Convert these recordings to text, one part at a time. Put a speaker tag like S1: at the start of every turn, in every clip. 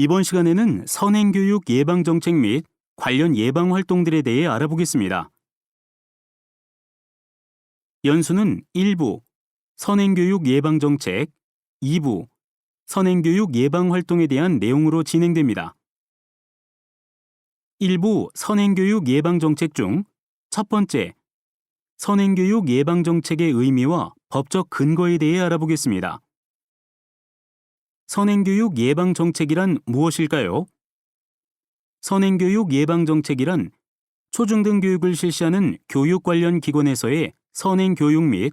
S1: 이번 시간에는 선행교육 예방정책 및 관련 예방활동들에 대해 알아보겠습니다. 연수는 1부 선행교육 예방정책, 2부 선행교육 예방활동에 대한 내용으로 진행됩니다. 1부 선행교육 예방정책 중 첫 번째, 선행교육 예방정책의 의미와 법적 근거에 대해 알아보겠습니다. 선행교육 예방정책이란 무엇일까요? 선행교육 예방정책이란 초중등 교육을 실시하는 교육 관련 기관에서의 선행교육 및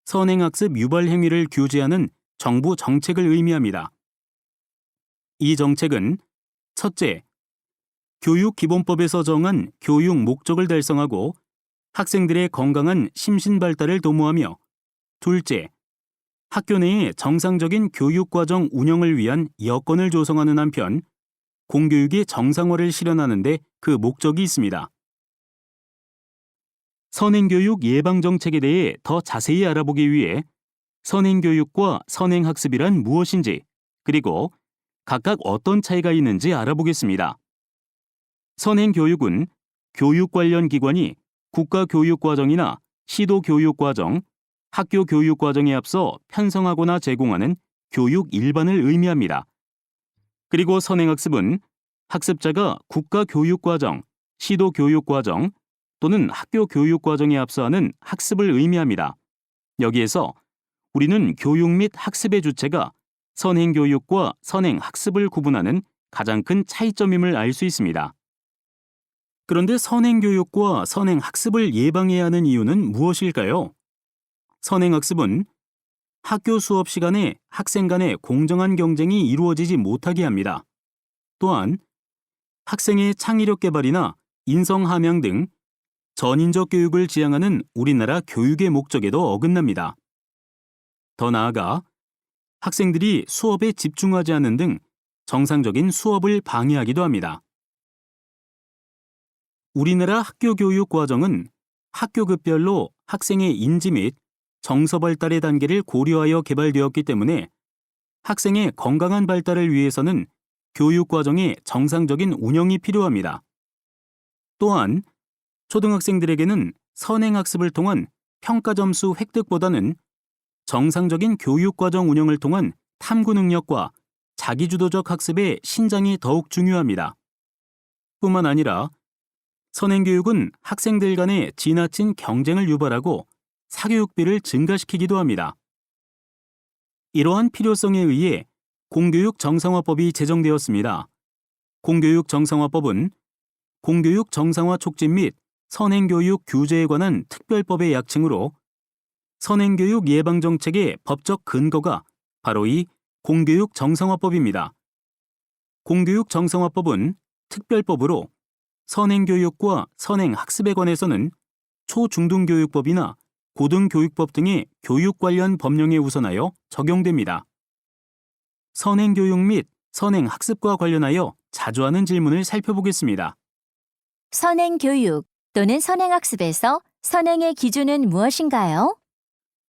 S1: 선행학습 유발 행위를 규제하는 정부 정책을 의미합니다. 이 정책은 첫째, 교육기본법에서 정한 교육 목적을 달성하고 학생들의 건강한 심신 발달을 도모하며 둘째, 학교 내의 정상적인 교육과정 운영을 위한 여건을 조성하는 한편 공교육의 정상화를 실현하는 데 그 목적이 있습니다. 선행교육 예방정책에 대해 더 자세히 알아보기 위해 선행교육과 선행학습이란 무엇인지 그리고 각각 어떤 차이가 있는지 알아보겠습니다. 선행교육은 교육 관련 기관이 국가교육과정이나 시도교육과정, 학교교육과정에 앞서 편성하거나 제공하는 교육 일반을 의미합니다. 그리고 선행학습은 학습자가 국가교육과정, 시도교육과정 또는 학교교육과정에 앞서 하는 학습을 의미합니다. 여기에서 우리는 교육 및 학습의 주체가 선행교육과 선행학습을 구분하는 가장 큰 차이점임을 알 수 있습니다. 그런데 선행교육과 선행학습을 예방해야 하는 이유는 무엇일까요? 선행학습은 학교 수업 시간에 학생 간의 공정한 경쟁이 이루어지지 못하게 합니다. 또한 학생의 창의력 개발이나 인성 함양 등 전인적 교육을 지향하는 우리나라 교육의 목적에도 어긋납니다. 더 나아가 학생들이 수업에 집중하지 않는 등 정상적인 수업을 방해하기도 합니다. 우리나라 학교교육 과정은 학교급별로 학생의 인지 및 정서 발달의 단계를 고려하여 개발되었기 때문에 학생의 건강한 발달을 위해서는 교육 과정의 정상적인 운영이 필요합니다. 또한 초등학생들에게는 선행학습을 통한 평가 점수 획득보다는 정상적인 교육 과정 운영을 통한 탐구 능력과 자기주도적 학습의 신장이 더욱 중요합니다. 뿐만 아니라 선행교육은 학생들 간의 지나친 경쟁을 유발하고 사교육비를 증가시키기도 합니다. 이러한 필요성에 의해 공교육 정상화법이 제정되었습니다. 공교육 정상화법은 공교육 정상화 촉진 및 선행교육 규제에 관한 특별법의 약칭으로 선행교육 예방정책의 법적 근거가 바로 이 공교육 정상화법입니다. 공교육 정상화법은 특별법으로 선행교육과 선행학습에 관해서는 초중등교육법이나 고등교육법 등의 교육 관련 법령에 우선하여 적용됩니다. 선행교육 및 선행학습과 관련하여 자주 하는 질문을 살펴보겠습니다.
S2: 선행교육 또는 선행학습에서 선행의 기준은 무엇인가요?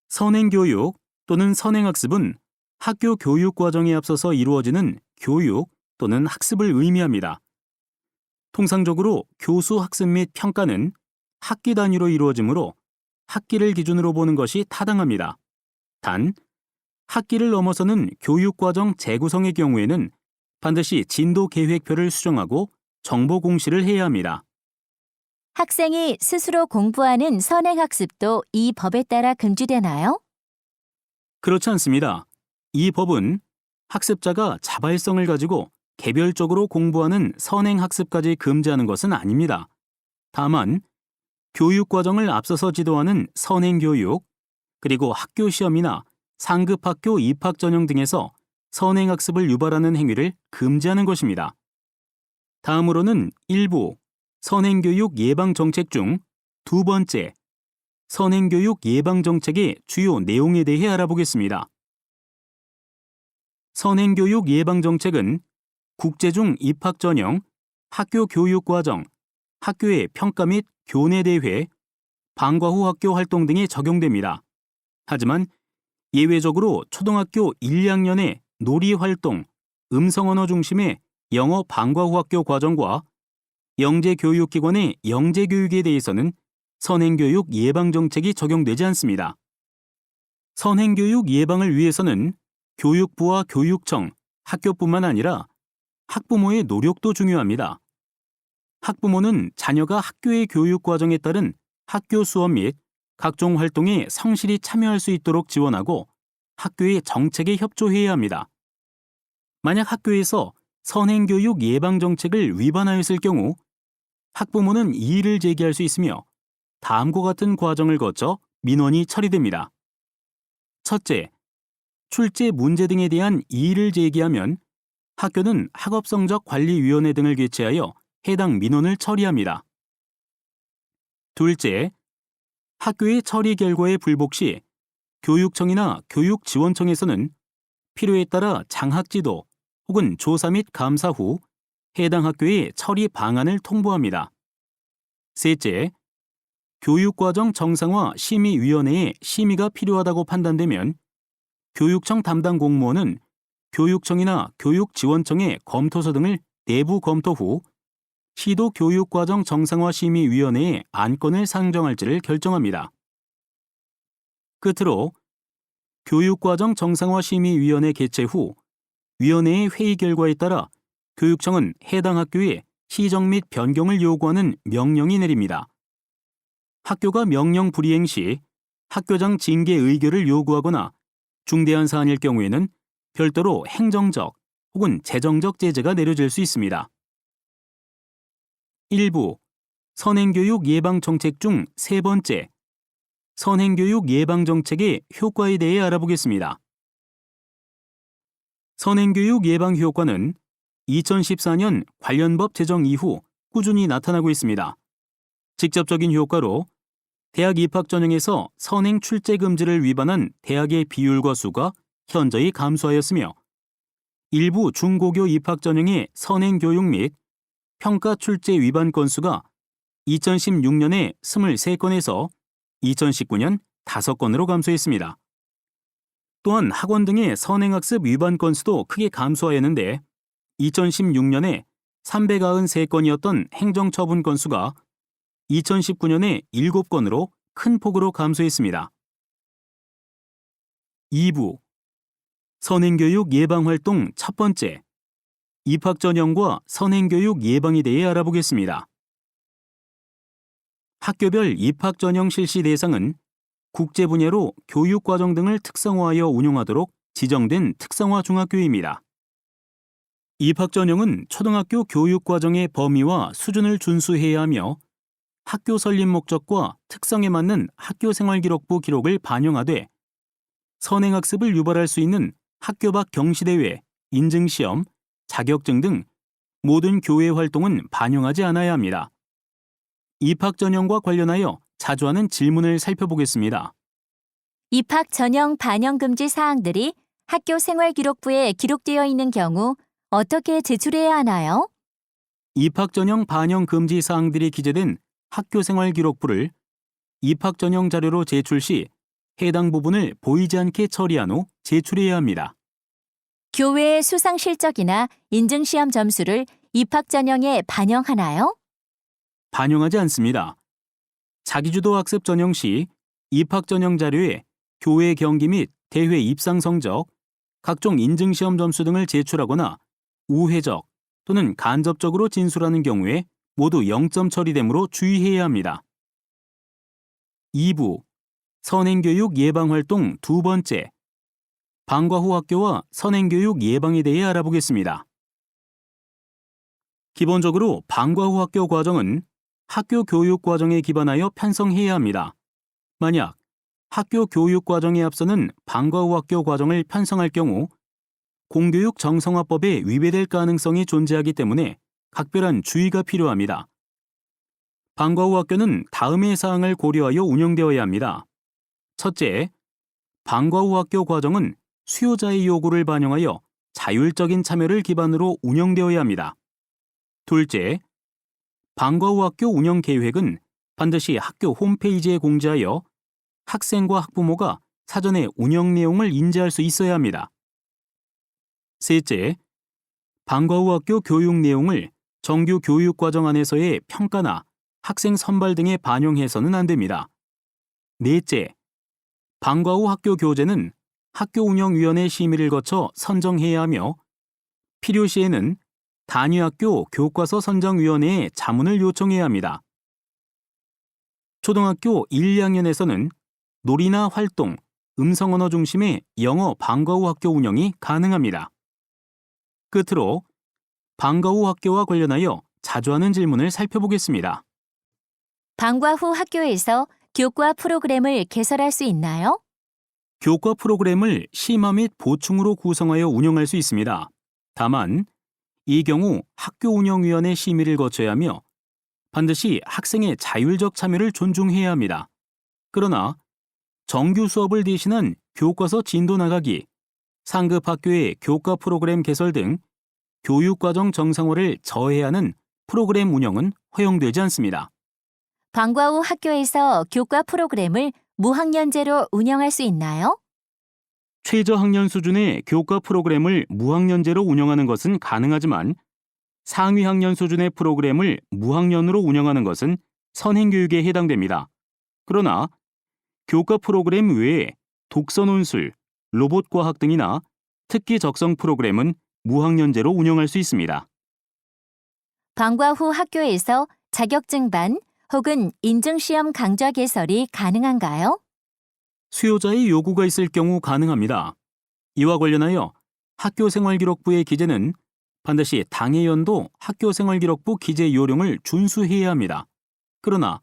S1: 선행교육 또는 선행학습은 학교 교육 과정에 앞서서 이루어지는 교육 또는 학습을 의미합니다. 통상적으로 교수 학습 및 평가는 학기 단위로 이루어지므로 학기를 기준으로 보는 것이 타당합니다. 단, 학기를 넘어서는 교육과정 재구성의 경우에는 반드시 진도 계획표를 수정하고 정보 공시를 해야 합니다.
S2: 학생이 스스로 공부하는 선행학습도 이 법에 따라 금지되나요?
S1: 그렇지 않습니다. 이 법은 학습자가 자발성을 가지고 개별적으로 공부하는 선행학습까지 금지하는 것은 아닙니다. 다만 교육과정을 앞서서 지도하는 선행교육, 그리고 학교 시험이나 상급학교 입학 전형 등에서 선행학습을 유발하는 행위를 금지하는 것입니다. 다음으로는 1부 선행교육 예방정책 중 두 번째, 선행교육 예방정책의 주요 내용에 대해 알아보겠습니다. 선행교육 예방정책은 국제중 입학 전형, 학교 교육과정, 학교의 평가 및 교내대회, 방과 후 학교 활동 등에 적용됩니다. 하지만 예외적으로 초등학교 1, 2학년의 놀이활동, 음성언어 중심의 영어 방과후 학교 과정과 영재교육기관의 영재교육에 대해서는 선행교육 예방정책이 적용되지 않습니다. 선행교육 예방을 위해서는 교육부와 교육청, 학교뿐만 아니라 학부모의 노력도 중요합니다. 학부모는 자녀가 학교의 교육 과정에 따른 학교 수업 및 각종 활동에 성실히 참여할 수 있도록 지원하고 학교의 정책에 협조해야 합니다. 만약 학교에서 선행교육 예방정책을 위반하였을 경우 학부모는 이의를 제기할 수 있으며 다음과 같은 과정을 거쳐 민원이 처리됩니다. 첫째, 출제 문제 등에 대한 이의를 제기하면 학교는 학업성적관리위원회 등을 개최하여 해당 민원을 처리합니다. 둘째, 학교의 처리 결과에 불복 시 교육청이나 교육지원청에서는 필요에 따라 장학지도 혹은 조사 및 감사 후 해당 학교에 처리 방안을 통보합니다. 셋째, 교육과정 정상화 심의위원회에 심의가 필요하다고 판단되면 교육청 담당 공무원은 교육청이나 교육지원청의 검토서 등을 내부 검토 후 시도 교육과정 정상화 심의위원회에 안건을 상정할지를 결정합니다. 끝으로 교육과정 정상화 심의위원회 개최 후 위원회의 회의 결과에 따라 교육청은 해당 학교에 시정 및 변경을 요구하는 명령이 내립니다. 학교가 명령 불이행 시 학교장 징계 의결을 요구하거나 중대한 사안일 경우에는 별도로 행정적 혹은 재정적 제재가 내려질 수 있습니다. 1부 선행교육 예방정책 중 세 번째, 선행교육 예방정책의 효과에 대해 알아보겠습니다. 선행교육 예방 효과는 2014년 관련 법 제정 이후 꾸준히 나타나고 있습니다. 직접적인 효과로 대학 입학 전형에서 선행 출제 금지를 위반한 대학의 비율과 수가 현저히 감소하였으며 일부 중고교 입학 전형의 선행 교육 및 평가 출제 위반 건수가 2016년에 23건에서 2019년 5건으로 감소했습니다. 또한 학원 등의 선행학습 위반 건수도 크게 감소하였는데 2016년에 393건이었던 행정처분 건수가 2019년에 7건으로 큰 폭으로 감소했습니다. 2부 선행교육 예방활동 첫 번째, 입학 전형과 선행교육 예방에 대해 알아보겠습니다. 학교별 입학 전형 실시 대상은 국제 분야로 교육과정 등을 특성화하여 운영하도록 지정된 특성화 중학교입니다. 입학 전형은 초등학교 교육과정의 범위와 수준을 준수해야 하며 학교 설립 목적과 특성에 맞는 학교생활기록부 기록을 반영하되 선행학습을 유발할 수 있는 학교 밖 경시대회, 인증시험, 자격증 등 모든 교외 활동은 반영하지 않아야 합니다. 입학 전형과 관련하여 자주 하는 질문을 살펴보겠습니다.
S2: 입학 전형 반영 금지 사항들이 학교 생활기록부에 기록되어 있는 경우 어떻게 제출해야 하나요?
S1: 입학 전형 반영 금지 사항들이 기재된 학교 생활기록부를 입학 전형 자료로 제출 시 해당 부분을 보이지 않게 처리한 후 제출해야 합니다.
S2: 교외의 수상 실적이나 인증시험 점수를 입학 전형에 반영하나요?
S1: 반영하지 않습니다. 자기주도 학습 전형 시 입학 전형 자료에 교외 경기 및 대회 입상 성적, 각종 인증시험 점수 등을 제출하거나 우회적 또는 간접적으로 진술하는 경우에 모두 0점 처리되므로 주의해야 합니다. 2부 선행교육 예방활동 두 번째, 방과후 학교와 선행교육 예방에 대해 알아보겠습니다. 기본적으로 방과후 학교 과정은 학교 교육 과정에 기반하여 편성해야 합니다. 만약 학교 교육 과정에 앞서는 방과후 학교 과정을 편성할 경우 공교육 정성화법에 위배될 가능성이 존재하기 때문에 각별한 주의가 필요합니다. 방과후 학교는 다음의 사항을 고려하여 운영되어야 합니다. 첫째, 방과후 학교 과정은 수요자의 요구를 반영하여 자율적인 참여를 기반으로 운영되어야 합니다. 둘째, 방과후 학교 운영 계획은 반드시 학교 홈페이지에 공지하여 학생과 학부모가 사전에 운영 내용을 인지할 수 있어야 합니다. 셋째, 방과 후 학교 교육 내용을 정규 교육과정 안에서의 평가나 학생 선발 등에 반영해서는 안 됩니다. 넷째, 방과 후 학교 교재는 학교운영위원회 심의를 거쳐 선정해야 하며 필요시에는 단위학교 교과서 선정위원회에 자문을 요청해야 합니다. 초등학교 1, 2학년에서는 놀이나 활동, 음성언어 중심의 영어 방과 후 학교 운영이 가능합니다. 끝으로 방과 후 학교와 관련하여 자주 하는 질문을 살펴보겠습니다.
S2: 방과 후 학교에서 교과 프로그램을 개설할 수 있나요?
S1: 교과 프로그램을 심화 및 보충으로 구성하여 운영할 수 있습니다. 다만 이 경우 학교운영위원회 심의를 거쳐야 하며 반드시 학생의 자율적 참여를 존중해야 합니다. 그러나 정규 수업을 대신한 교과서 진도 나가기, 상급 학교의 교과 프로그램 개설 등 교육과정 정상화를 저해하는 프로그램 운영은 허용되지 않습니다.
S2: 방과 후 학교에서 교과 프로그램을 무학년제로 운영할 수 있나요?
S1: 최저학년 수준의 교과 프로그램을 무학년제로 운영하는 것은 가능하지만 상위 학년 수준의 프로그램을 무학년으로 운영하는 것은 선행교육에 해당됩니다. 그러나 교과 프로그램 외에 독서 논술, 로봇과학 등이나 특기 적성 프로그램은 무학년제로 운영할 수 있습니다.
S2: 방과 후 학교에서 자격증반 혹은 인증시험 강좌 개설이 가능한가요?
S1: 수요자의 요구가 있을 경우 가능합니다. 이와 관련하여 학교생활기록부의 기재는 반드시 당해 연도 학교생활기록부 기재 요령을 준수해야 합니다. 그러나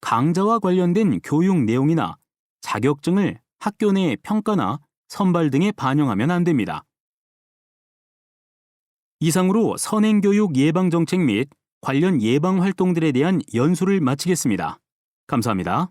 S1: 강좌와 관련된 교육 내용이나 자격증을 학교 내 평가나 선발 등에 반영하면 안 됩니다. 이상으로 선행교육 예방정책 및 관련 예방활동들에 대한 연수를 마치겠습니다. 감사합니다.